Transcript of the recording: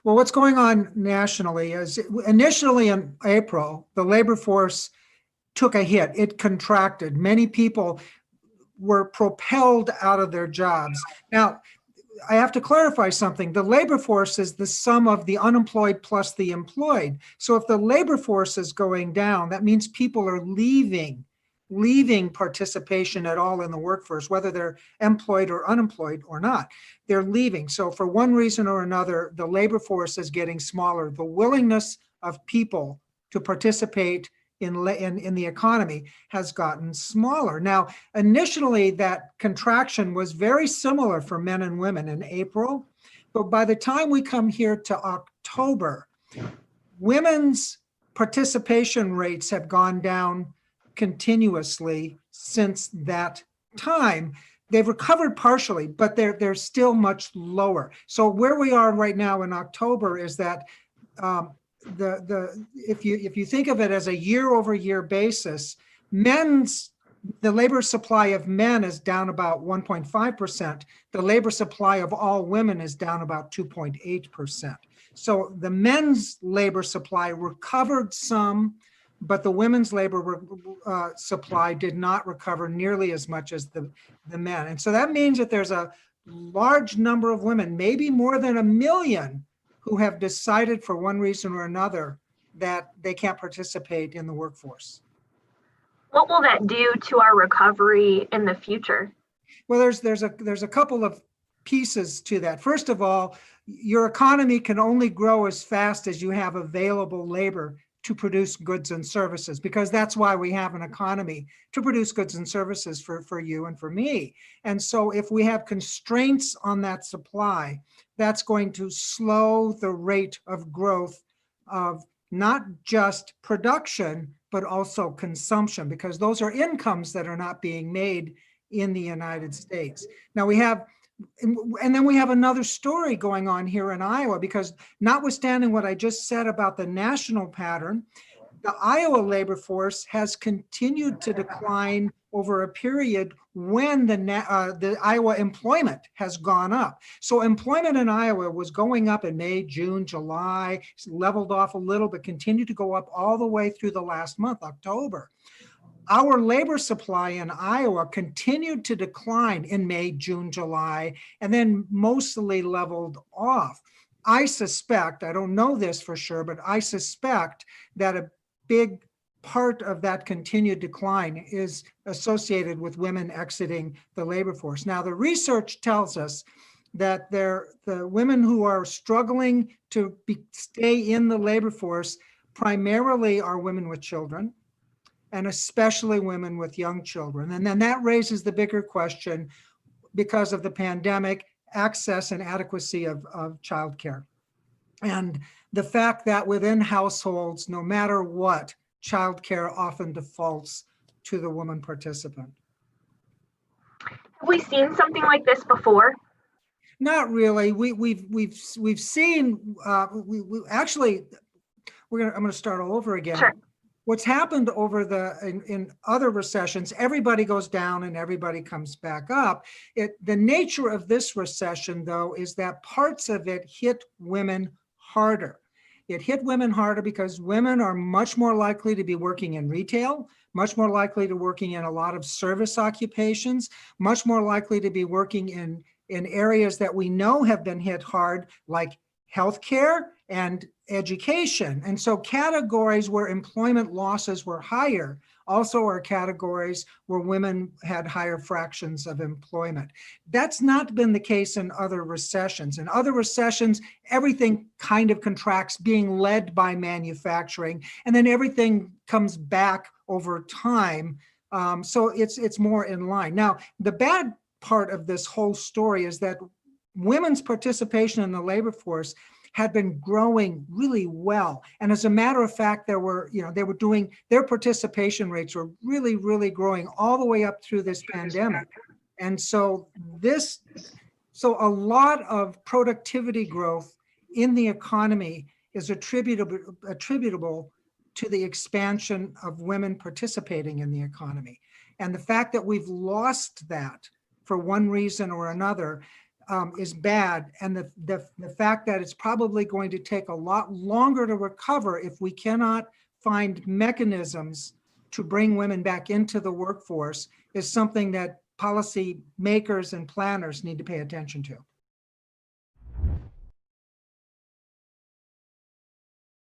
Well, what's going on nationally is initially in April, the labor force took a hit. It contracted. Many people were propelled out of their jobs. Now, I have to clarify something. The labor force is the sum of the unemployed plus the employed. So if the labor force is going down, that means people are leaving participation at all in the workforce, whether they're employed or unemployed or not. They're leaving. So for one reason or another, the labor force is getting smaller. The willingness of people to participate in the economy has gotten smaller. Now, initially, that contraction was very similar for men and women in April, but by the time we come here to October, women's participation rates have gone down continuously since that time. They've recovered partially, but they're still much lower. So where we are right now in October is that if you think of it as a year-over-year basis, the labor supply of men is down about 1.5%. The labor supply of all women is down about 2.8%. So the men's labor supply recovered some, but the women's labor supply did not recover nearly as much as the men. And so that means that there's a large number of women, maybe more than 1 million, who have decided for one reason or another that they can't participate in the workforce. What will that do to our recovery in the future? Well, there's a couple of pieces to that. First of all, your economy can only grow as fast as you have available labor to produce goods and services, because that's why we have an economy, to produce goods and services for you and for me. And so if we have constraints on that supply, that's going to slow the rate of growth of not just production, but also consumption, because those are incomes that are not being made in the United States. Now and then we have another story going on here in Iowa, because notwithstanding what I just said about the national pattern, the Iowa labor force has continued to decline over a period when the Iowa employment has gone up. So employment in Iowa was going up in May, June, July, leveled off a little, but continued to go up all the way through the last month, October. Our labor supply in Iowa continued to decline in May, June, July, and then mostly leveled off. I suspect, I don't know this for sure, but I suspect that a big part of that continued decline is associated with women exiting the labor force. Now, the research tells us that the women who are struggling to stay in the labor force primarily are women with children, and especially women with young children. And then that raises the bigger question, because of the pandemic, access and adequacy of childcare. And the fact that within households, no matter what, childcare often defaults to the woman participant. Have we seen something like this before? Not really. We've seen. Actually, I'm going to start all over again. Sure. What's happened in other recessions, everybody goes down and everybody comes back up. The nature of this recession, though, is that parts of it hit women harder. It hit women harder because women are much more likely to be working in retail, much more likely to working in a lot of service occupations, much more likely to be working in areas that we know have been hit hard, like healthcare and education. And so categories where employment losses were higher also are categories where women had higher fractions of employment. That's not been the case in other recessions. In other recessions, everything kind of contracts, being led by manufacturing, and then everything comes back over time. So it's more in line. Now, the bad part of this whole story is that women's participation in the labor force had been growing really well. And as a matter of fact, their participation rates were really, really growing all the way up through this pandemic. And so a lot of productivity growth in the economy is attributable to the expansion of women participating in the economy. And the fact that we've lost that for one reason or another, is bad. And the fact that it's probably going to take a lot longer to recover if we cannot find mechanisms to bring women back into the workforce is something that policy makers and planners need to pay attention to.